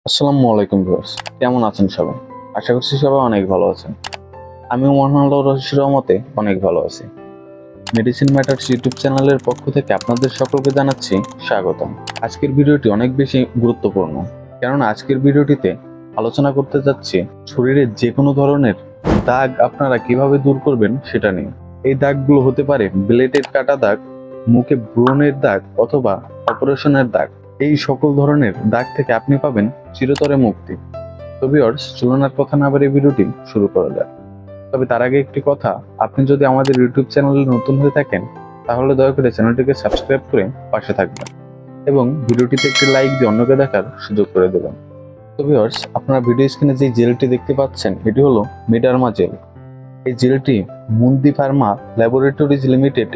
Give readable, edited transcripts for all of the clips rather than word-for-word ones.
আসসালামু আলাইকুম ভিউয়ার্স, কেমন আছেন সবাই? আশা করছি সবাই অনেক ভালো আছেন। আমিও মহান আল্লাহর রহস্যের রহমতে অনেক ভালো আছি। মেডিসিন ম্যাটার্স ইউটিউব চ্যানেলের পক্ষ থেকে আপনাদের সকলকে জানাচ্ছি স্বাগতম। আজকের ভিডিওটি অনেক বেশি গুরুত্বপূর্ণ, কেননা আজকের ভিডিওটিতে আলোচনা করতে যাচ্ছি শরীরের যে কোনো ধরনের দাগ আপনারা কিভাবে দূর করবেন সেটা নিয়ে। এই দাগগুলো হতে পারে ব্লেডের কাটা দাগ, মুখে ব্রণের দাগ অথবা অপারেশনের দাগ। এই সকল ধরনের দাগ থেকে আপনি পাবেন চিরতরে মুক্তি। তো ভিউয়ার্স, চলুন আর কথা না বাড়িয়ে ভিডিওটি শুরু করা যাক। তবে তার আগে একটি কথা, আপনি যদি আমাদের ইউটিউব চ্যানেলে নতুন হয়ে থাকেন তাহলে দয়া করে চ্যানেলটিকে সাবস্ক্রাইব করে পাশে থাকবেন এবং ভিডিওটিতে একটি লাইক দিয়ে অন্যকে দেখার সুযোগ করে দেবেন। তো ভিউয়ার্স, আপনারা ভিডিও স্ক্রিনে যে জেলটি দেখতে পাচ্ছেন এটি হলো মিডারমা জেল। এই জেলটি মুন্দি ফার্মা ল্যাবরেটরিজ লিমিটেড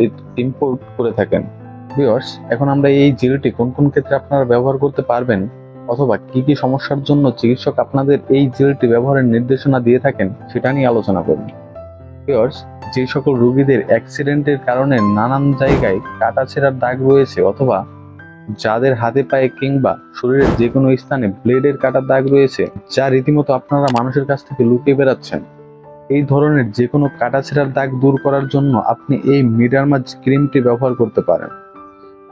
ইম্পোর্ট করে থাকেন। ভিউয়ার্স, এখন আমরা এই জেলটি কোন কোন ক্ষেত্রে আপনারা ব্যবহার করতে পারবেন অথবা কি কি সমস্যার জন্য চিকিৎসক আপনাদের এই জেলটি ব্যবহারের নির্দেশনা দিয়ে থাকেন সেটা নিয়ে আলোচনা করব। ভিউয়ার্স, যে সকল রোগীদের অ্যাক্সিডেন্টের কারণে নানান জায়গায় কাটাছেঁড়ার দাগ রয়েছে অথবা যাদের হাতে পায়ে কিংবা শরীরের যে কোনো স্থানে ব্লেডের কাটার দাগ রয়েছে, যা রীতিমতো আপনারা মানুষের কাছ থেকে লুকিয়ে বেড়াচ্ছেন, এই ধরনের যে কোনো কাটাছেঁড়ার দাগ দূর করার জন্য আপনি এই মিডারমা ক্রিমটি ব্যবহার করতে পারেন।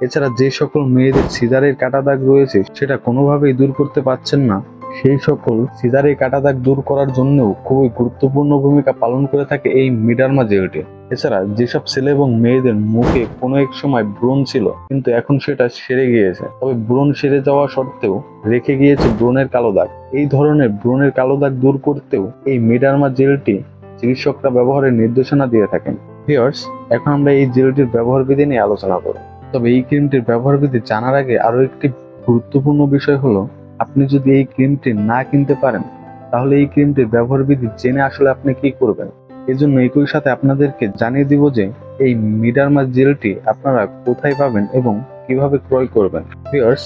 এছাড়া যে সকল মেয়েদের সিজারের কাটা দাগ রয়েছে সেটা কোনোভাবেই দূর করতে পারছেন না, সেই সকল সিজারের কাটা দাগ দূর করার জন্যও খুবই গুরুত্বপূর্ণ ভূমিকা পালন করে থাকে এই মিডারমা জেলটি। এছাড়া যেসব ছেলে এবং মেয়েদের মুখে কোনো এক সময় ব্রণ ছিল কিন্তু এখন সেটা সেরে গিয়েছে, তবে ব্রণ সেরে যাওয়া সত্ত্বেও রেখে গিয়েছে ব্রণের কালো দাগ, এই ধরনের ব্রণের কালো দাগ দূর করতেও এই মিডারমা জেলটি চিকিৎসকরা ব্যবহারের নির্দেশনা দিয়ে থাকেন। ভিউয়ার্স, এখন আমরা এই জেলটির ব্যবহার বিধি নিয়ে আলোচনা করব। তবে এই ক্রিমটির ব্যবহার বিধি জানার আগে আরো একটি গুরুত্বপূর্ণ বিষয় হলো, আপনি যদি এই ক্রিমটি না কিনতে পারেন তাহলে এই ক্রিমটির ব্যবহার বিধি জেনে আসলে আপনি কি করবেন। এজন্য একই সাথে আপনাদেরকে জানিয়ে দিব যে এই মিডারমা জেলটি আপনারা কোথায় পাবেন এবং কিভাবে ক্রয় করবেন। ভিউয়ার্স,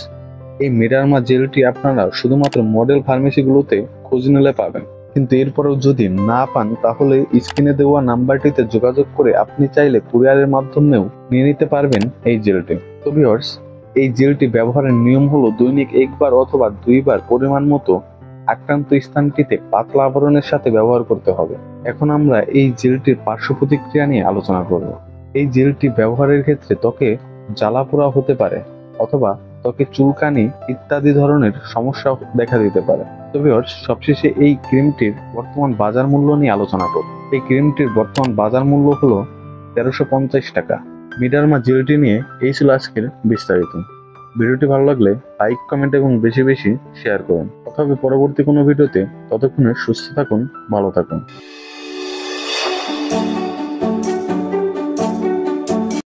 এই মিডারমা জেলটি আপনারা শুধুমাত্র মডেল ফার্মেসিগুলোতে খোঁজ নিলে পাবেন, কিন্তু এরপরেও যদি না পান তাহলে স্ক্রিনে দেওয়া নাম্বারটিতে যোগাযোগ করে আপনি চাইলে কুরিয়ারের মাধ্যমেও নিয়ে নিতে পারবেন এই জেলটি। তো ভিউয়ার্স, এই জেলটি ব্যবহারের নিয়ম হলো দৈনিক একবার অথবা দুইবার পরিমাণ মতো আক্রান্ত স্থানটিতে পাতলা আবরণের সাথে ব্যবহার করতে হবে। এখন আমরা এই জেলটির পার্শ্ব প্রতিক্রিয়া নিয়ে আলোচনা করব। এই জেলটি ব্যবহারের ক্ষেত্রে ত্বকে জ্বালাপোড়া হতে পারে অথবা ত্বকে চুলকানি ইত্যাদি ধরনের সমস্যা দেখা দিতে পারে। তো ভিউয়ার্স, সবশেষে এই ক্রিমটির বর্তমান বাজার মূল্য নিয়ে আলোচনা করব। এই ক্রিমটির বর্তমান বাজার মূল্য হলো 1350 টাকা। মিডারমা জেলটি নিয়ে এই ছিল আজকের বিস্তারিত। ভিডিওটি ভালো লাগলে লাইক, কমেন্ট এবং বেশি বেশি শেয়ার করুন। কথা হবে পরবর্তী কোনো ভিডিওতে। ততক্ষণে সুস্থ থাকুন, ভালো থাকুন।